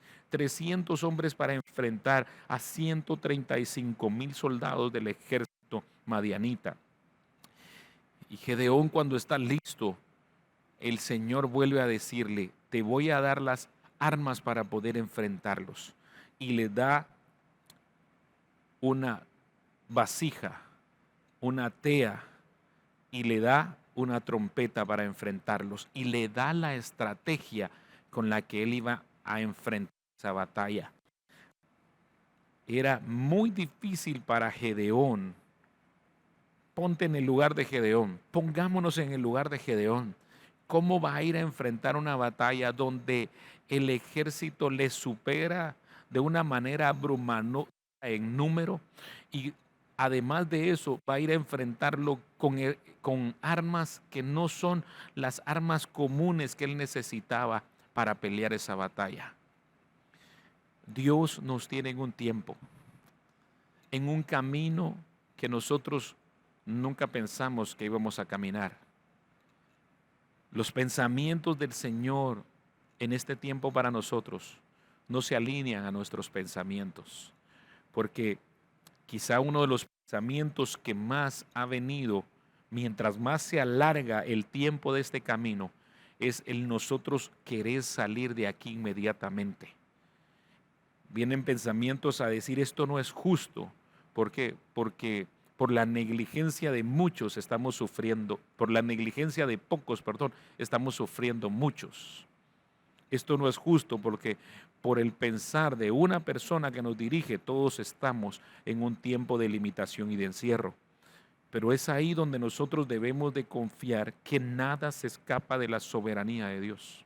para enfrentar a 135,000 soldados del ejército madianita. Y Gedeón, cuando está listo, el Señor vuelve a decirle: te voy a dar las armas para poder enfrentarlos. Y le da una vasija, una tea, y le da una trompeta para enfrentarlos, y le da la estrategia con la que él iba a enfrentar esa batalla. Era muy difícil para Gedeón. Ponte en el lugar de Gedeón, pongámonos en el lugar de Gedeón. ¿Cómo va a ir a enfrentar una batalla donde el ejército le supera de una manera abrumadora en número? Y además de eso, va a ir a enfrentarlo con armas que no son las armas comunes que él necesitaba para pelear esa batalla. Dios nos tiene en un tiempo, en un camino que nosotros nunca pensamos que íbamos a caminar. Los pensamientos del Señor en este tiempo para nosotros no se alinean a nuestros pensamientos, porque quizá uno de los pensamientos que más ha venido, mientras más se alarga el tiempo de este camino, es el nosotros querer salir de aquí inmediatamente. Vienen pensamientos a decir esto no es justo. ¿Por qué? Porque por la negligencia de muchos estamos sufriendo, por la negligencia de pocos, estamos sufriendo muchos. Esto no es justo porque por el pensar de una persona que nos dirige, todos estamos en un tiempo de limitación y de encierro. Pero es ahí donde nosotros debemos de confiar que nada se escapa de la soberanía de Dios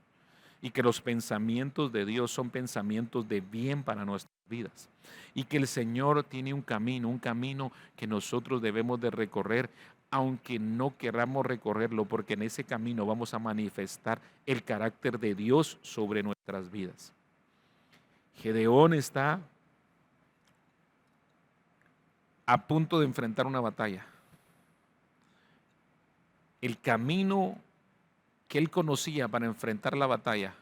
y que los pensamientos de Dios son pensamientos de bien para nuestras vidas y que el Señor tiene un camino que nosotros debemos de recorrer, aunque no queramos recorrerlo, porque en ese camino vamos a manifestar el carácter de Dios sobre nuestras vidas. Gedeón está a punto de enfrentar una batalla. El camino que él conocía para enfrentar la batalla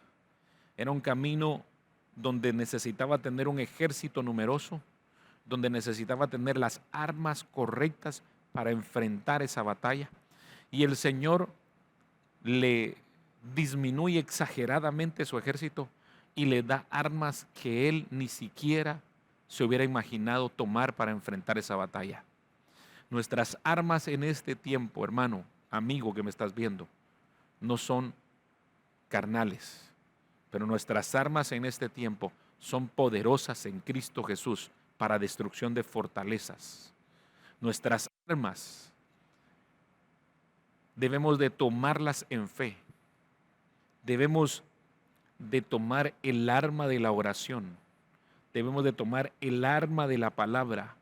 era un camino donde necesitaba tener un ejército numeroso, donde necesitaba tener las armas correctas para enfrentar esa batalla. Y el Señor le disminuye exageradamente su ejército y le da armas que él ni siquiera se hubiera imaginado tomar para enfrentar esa batalla. Nuestras armas en este tiempo, hermano, amigo que me estás viendo, no son carnales, pero nuestras armas en este tiempo son poderosas en Cristo Jesús para destrucción de fortalezas. Nuestras armas debemos de tomarlas en fe. Debemos de tomar el arma de la oración. Debemos de tomar el arma de la palabra.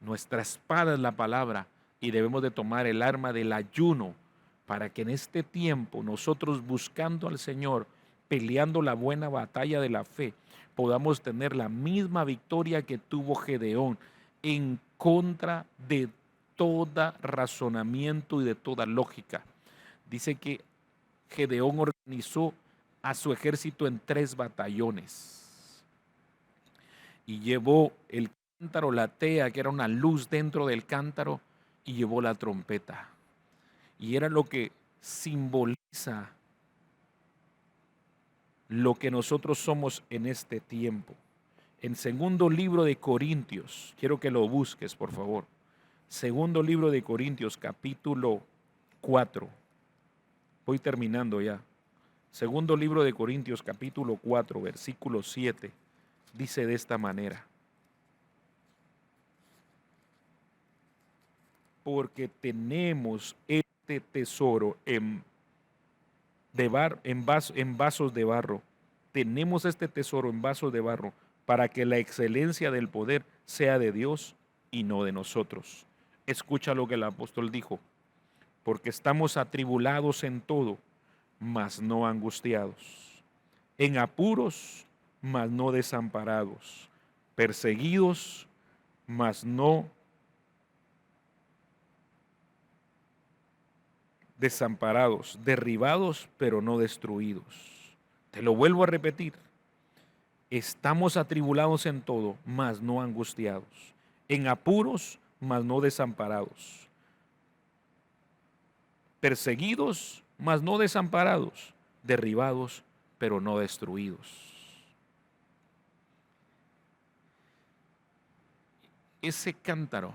Nuestra espada es la palabra y debemos de tomar el arma del ayuno para que en este tiempo nosotros buscando al Señor, peleando la buena batalla de la fe, podamos tener la misma victoria que tuvo Gedeón en contra de todo razonamiento y de toda lógica. Dice que Gedeón organizó a su ejército en 3 batallones y llevó el cántaro, la tea, que era una luz dentro del cántaro, y llevó la trompeta. Y era lo que simboliza lo que nosotros somos en este tiempo. En segundo libro de Corintios, quiero que lo busques, por favor. Segundo libro de Corintios, capítulo 4. Voy terminando ya. Segundo libro de Corintios, capítulo 4, versículo 7. Dice de esta manera: porque tenemos este tesoro en vasos de barro. Tenemos este tesoro en vasos de barro para que la excelencia del poder sea de Dios y no de nosotros. Escucha lo que el apóstol dijo: porque estamos atribulados en todo, mas no angustiados, en apuros, mas no desamparados, perseguidos, mas no desamparados, derribados, pero no destruidos. Te lo vuelvo a repetir: estamos atribulados en todo, mas no angustiados, en apuros, mas no desamparados, perseguidos, mas no desamparados, derribados, pero no destruidos. Ese cántaro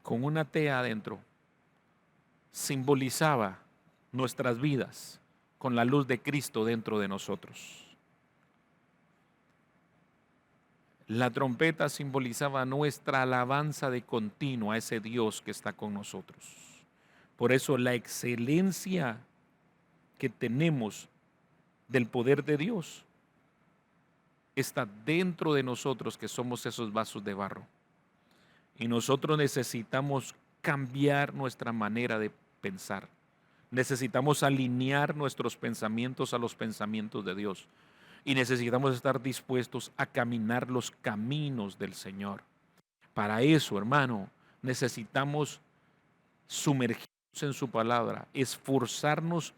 con una tea adentro simbolizaba nuestras vidas con la luz de Cristo dentro de nosotros. La trompeta simbolizaba nuestra alabanza de continuo a ese Dios que está con nosotros. Por eso la excelencia que tenemos del poder de Dios está dentro de nosotros, que somos esos vasos de barro. Y nosotros necesitamos cambiar nuestra manera de pensar. Necesitamos alinear nuestros pensamientos a los pensamientos de Dios. y necesitamos estar dispuestos a caminar los caminos del Señor. Para eso, hermano, necesitamos sumergirnos en su palabra, esforzarnos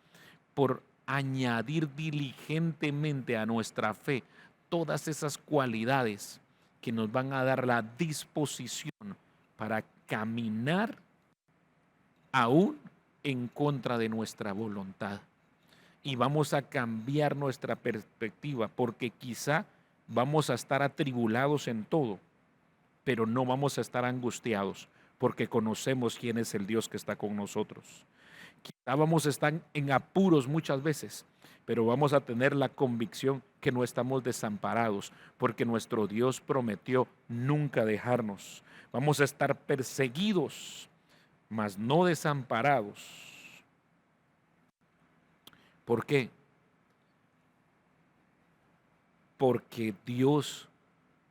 por añadir diligentemente a nuestra fe todas esas cualidades que nos van a dar la disposición para caminar aún en contra de nuestra voluntad. Y vamos a cambiar nuestra perspectiva, porque quizá vamos a estar atribulados en todo, pero no vamos a estar angustiados, porque conocemos quién es el Dios que está con nosotros. Quizá vamos a estar en apuros muchas veces, pero vamos a tener la convicción que no estamos desamparados, porque nuestro Dios prometió nunca dejarnos. Vamos a estar perseguidos, mas no desamparados. ¿Por qué? Porque Dios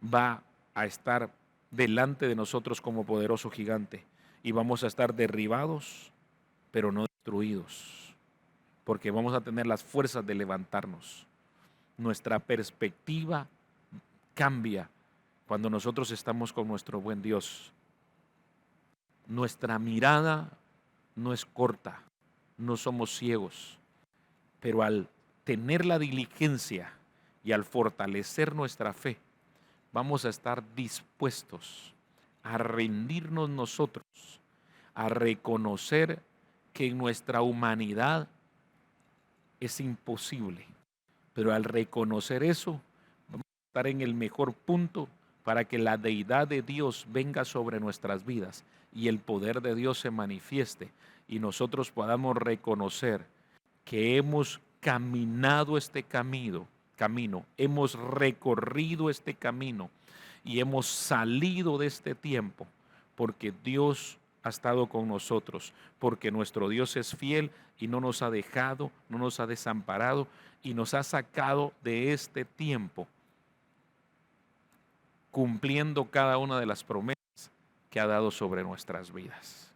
va a estar delante de nosotros como poderoso gigante y vamos a estar derribados, pero no destruidos, porque vamos a tener las fuerzas de levantarnos. Nuestra perspectiva cambia cuando nosotros estamos con nuestro buen Dios. Nuestra mirada no es corta, no somos ciegos, pero al tener la diligencia y al fortalecer nuestra fe, vamos a estar dispuestos a rendirnos nosotros, a reconocer que en nuestra humanidad es imposible, pero al reconocer eso, vamos a estar en el mejor punto para que la deidad de Dios venga sobre nuestras vidas y el poder de Dios se manifieste y nosotros podamos reconocer que hemos caminado este camino, hemos recorrido este camino y hemos salido de este tiempo porque Dios ha estado con nosotros, porque nuestro Dios es fiel y no nos ha dejado, no nos ha desamparado y nos ha sacado de este tiempo, cumpliendo cada una de las promesas que ha dado sobre nuestras vidas.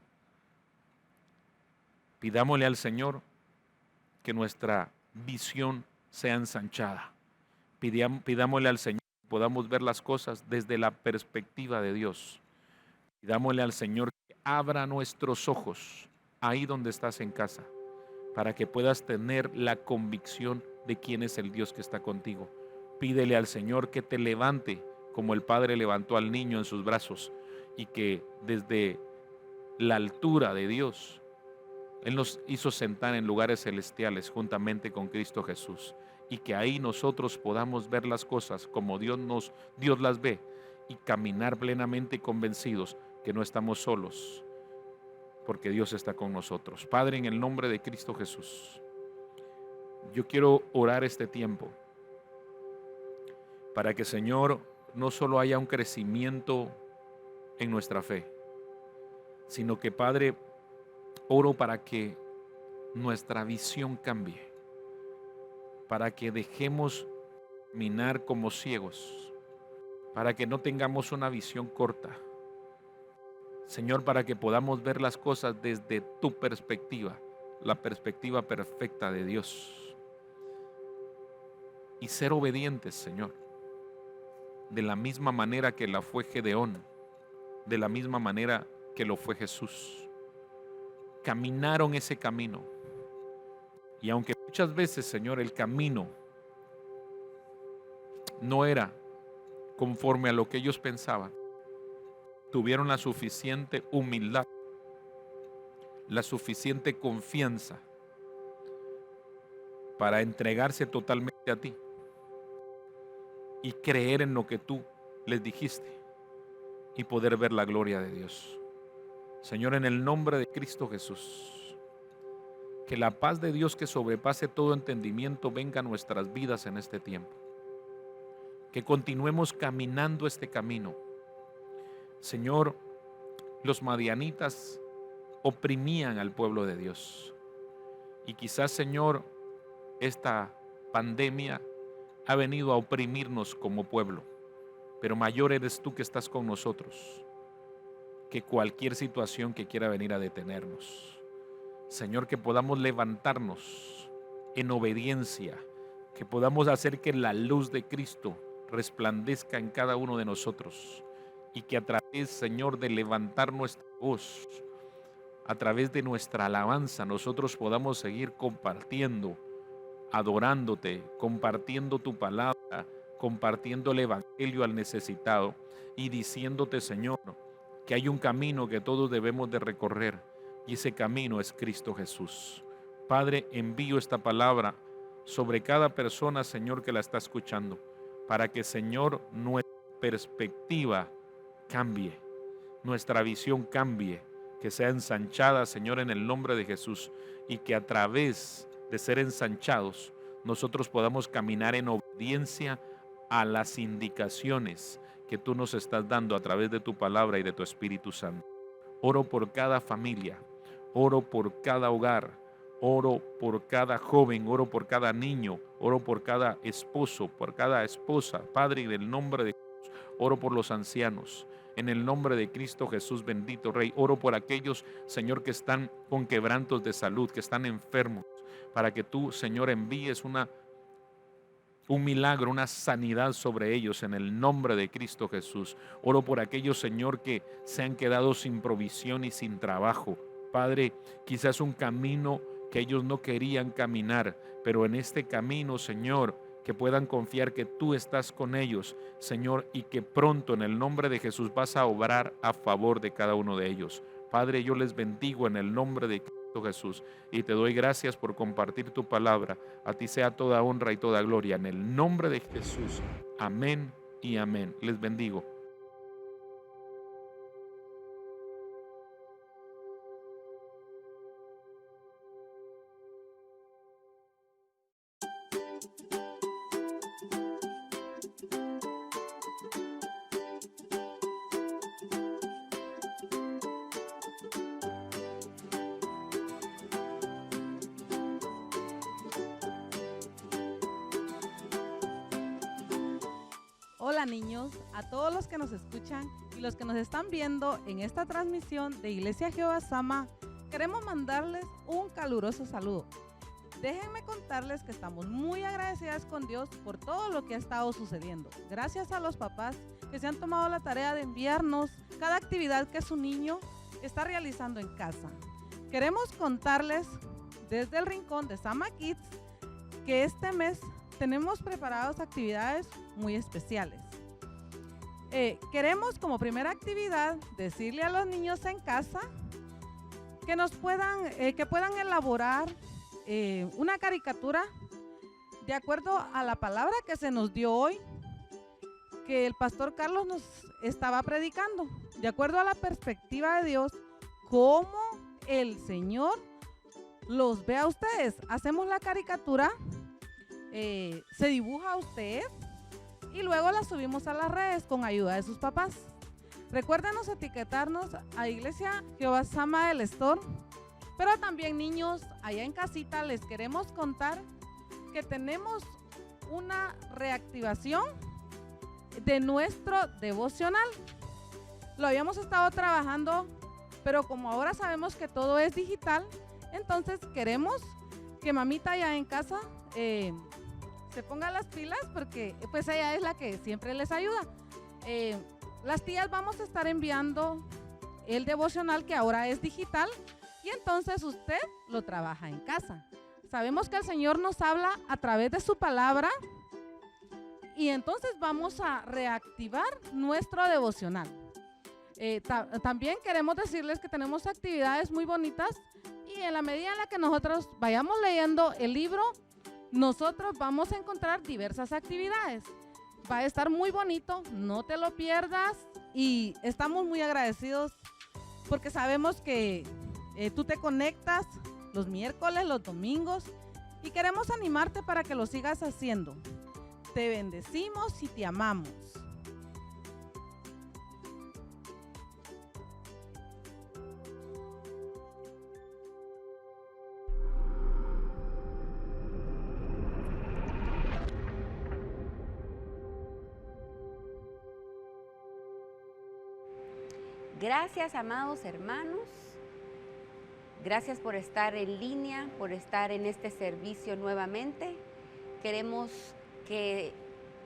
Pidámosle al Señor que nuestra visión sea ensanchada. Pidámosle al Señor que podamos ver las cosas desde la perspectiva de Dios. Pidámosle al Señor que abra nuestros ojos ahí donde estás en casa, para que puedas tener la convicción de quién es el Dios que está contigo. Pídele al Señor que te levante como el Padre levantó al niño en sus brazos y que desde la altura de Dios Él nos hizo sentar en lugares celestiales juntamente con Cristo Jesús y que ahí nosotros podamos ver las cosas como Dios las ve y caminar plenamente convencidos que no estamos solos porque Dios está con nosotros. Padre, en el nombre de Cristo Jesús, yo quiero orar este tiempo para que, Señor, no solo haya un crecimiento en nuestra fe, sino que, Padre, oro para que nuestra visión cambie, para que dejemos caminar como ciegos, para que no tengamos una visión corta. Señor, para que podamos ver las cosas desde tu perspectiva, la perspectiva perfecta de Dios. Y ser obedientes, Señor, de la misma manera que la fue Gedeón, de la misma manera que lo fue Jesús. Caminaron ese camino. Y aunque muchas veces, Señor, el camino no era conforme a lo que ellos pensaban, tuvieron la suficiente humildad, la suficiente confianza para entregarse totalmente a ti y creer en lo que tú les dijiste y poder ver la gloria de Dios. Señor, en el nombre de Cristo Jesús, que la paz de Dios que sobrepase todo entendimiento venga a nuestras vidas en este tiempo. Que continuemos caminando este camino. Señor, los madianitas oprimían al pueblo de Dios. Y quizás, Señor, esta pandemia ha venido a oprimirnos como pueblo. Pero mayor eres tú que estás con nosotros que cualquier situación que quiera venir a detenernos. Señor, que podamos levantarnos en obediencia, que podamos hacer que la luz de Cristo resplandezca en cada uno de nosotros y que a través, Señor, de levantar nuestra voz, a través de nuestra alabanza, nosotros podamos seguir compartiendo, adorándote, compartiendo tu palabra, compartiendo el evangelio al necesitado y diciéndote, Señor, que hay un camino que todos debemos de recorrer y ese camino es Cristo Jesús. Padre, envío esta palabra sobre cada persona, Señor, que la está escuchando, para que, Señor, nuestra perspectiva cambie, nuestra visión cambie, que sea ensanchada, Señor, en el nombre de Jesús, y que a través de ser ensanchados, nosotros podamos caminar en obediencia a las indicaciones que tú nos estás dando a través de tu palabra y de tu Espíritu Santo. Oro por cada familia, oro por cada hogar, oro por cada joven, oro por cada niño, oro por cada esposo, por cada esposa. Padre, en el nombre de Jesús, oro por los ancianos. En el nombre de Cristo Jesús, bendito Rey, oro por aquellos, Señor, que están con quebrantos de salud, que están enfermos, para que tú, Señor, envíes un milagro, una sanidad sobre ellos en el nombre de Cristo Jesús. Oro por aquellos, Señor, que se han quedado sin provisión y sin trabajo. Padre, quizás un camino que ellos no querían caminar, pero en este camino, Señor, que puedan confiar que tú estás con ellos, Señor, y que pronto en el nombre de Jesús vas a obrar a favor de cada uno de ellos. Padre, yo les bendigo en el nombre de Cristo Jesús y te doy gracias por compartir tu palabra. A ti sea toda honra y toda gloria en el nombre de Jesús. Amén y amén. Les bendigo. Hola niños, a todos los que nos escuchan y los que nos están viendo en esta transmisión de Iglesia Jehová Sama, queremos mandarles un caluroso saludo. Déjenme contarles que estamos muy agradecidas con Dios por todo lo que ha estado sucediendo. Gracias a los papás que se han tomado la tarea de enviarnos cada actividad que su niño está realizando en casa. Queremos contarles desde el rincón de Sama Kids que este mes tenemos preparadas actividades muy especiales. Queremos como primera actividad decirle a los niños en casa que puedan elaborar una caricatura de acuerdo a la palabra que se nos dio hoy, que el pastor Carlos nos estaba predicando, de acuerdo a la perspectiva de Dios, cómo el Señor los ve a ustedes. Hacemos la caricatura, se dibuja a usted y luego la subimos a las redes con ayuda de sus papás. Recuérdenos etiquetarnos a Iglesia Jehová Sama del Store, pero también niños allá en casita les queremos contar que tenemos una reactivación de nuestro devocional. Lo habíamos estado trabajando, pero como ahora sabemos que todo es digital, entonces queremos que mamita allá en casa se ponga las pilas, porque pues ella es la que siempre les ayuda. Las tías vamos a estar enviando el devocional que ahora es digital y entonces usted lo trabaja en casa. Sabemos que el Señor nos habla a través de su palabra y entonces vamos a reactivar nuestro devocional. También queremos decirles que tenemos actividades muy bonitas y en la medida en la que nosotros vayamos leyendo el libro, nosotros vamos a encontrar diversas actividades. Va a estar muy bonito, no te lo pierdas y estamos muy agradecidos porque sabemos que tú te conectas los miércoles, los domingos y queremos animarte para que lo sigas haciendo. Te bendecimos y te amamos. Gracias, amados hermanos. Gracias por estar en línea, por estar en este servicio nuevamente. Queremos que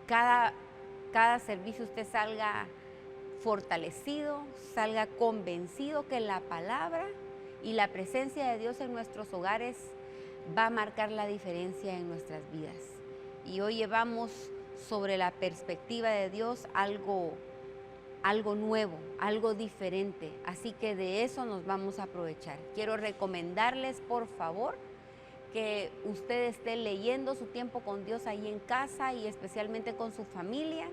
cada servicio usted salga fortalecido, salga convencido que la palabra y la presencia de Dios en nuestros hogares va a marcar la diferencia en nuestras vidas. Y hoy llevamos sobre la perspectiva de Dios algo nuevo, algo diferente. Así que de eso nos vamos a aprovechar. Quiero recomendarles, por favor, que usted esté leyendo su tiempo con Dios ahí en casa y especialmente con su familia.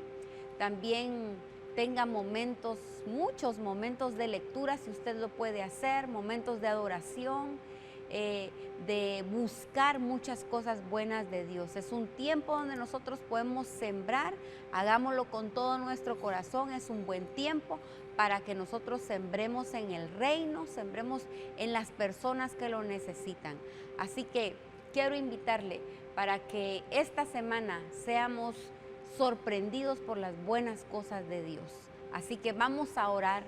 También tenga momentos, muchos momentos de lectura, si usted lo puede hacer, momentos de adoración, de buscar muchas cosas buenas de Dios. Es un tiempo donde nosotros podemos sembrar, hagámoslo con todo nuestro corazón, es un buen tiempo para que nosotros sembremos en el reino, sembremos en las personas que lo necesitan. Así que quiero invitarle para que esta semana seamos sorprendidos por las buenas cosas de Dios. Así que vamos a orar.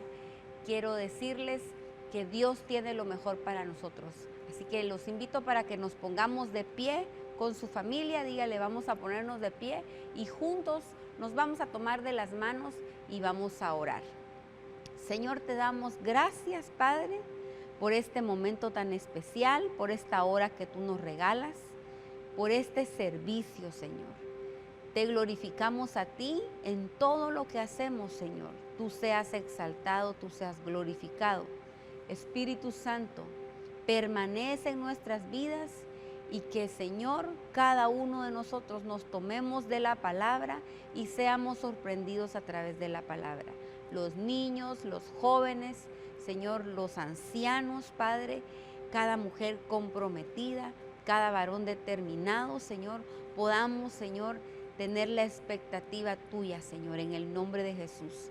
Quiero decirles que Dios tiene lo mejor para nosotros. Así que los invito para que nos pongamos de pie con su familia. Dígale, vamos a ponernos de pie y juntos nos vamos a tomar de las manos y vamos a orar. Señor, te damos gracias, Padre, por este momento tan especial, por esta hora que tú nos regalas, por este servicio, Señor. Te glorificamos a ti en todo lo que hacemos, Señor. Tú seas exaltado, tú seas glorificado. Espíritu Santo, permanece en nuestras vidas y que, Señor, cada uno de nosotros nos tomemos de la palabra y seamos sorprendidos a través de la palabra. Los niños, los jóvenes, Señor, los ancianos, Padre, cada mujer comprometida, cada varón determinado, Señor, podamos, Señor, tener la expectativa tuya, Señor, en el nombre de Jesús.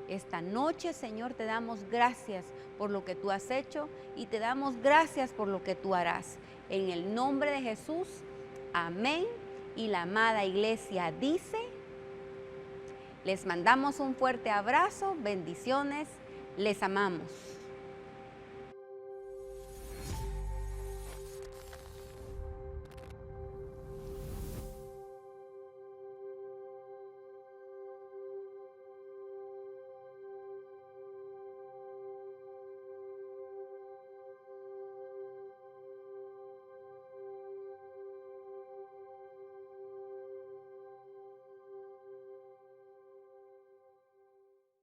Esta noche, Señor, te damos gracias por lo que tú has hecho y te damos gracias por lo que tú harás. En el nombre de Jesús, amén. Y la amada iglesia dice, les mandamos un fuerte abrazo, bendiciones, les amamos.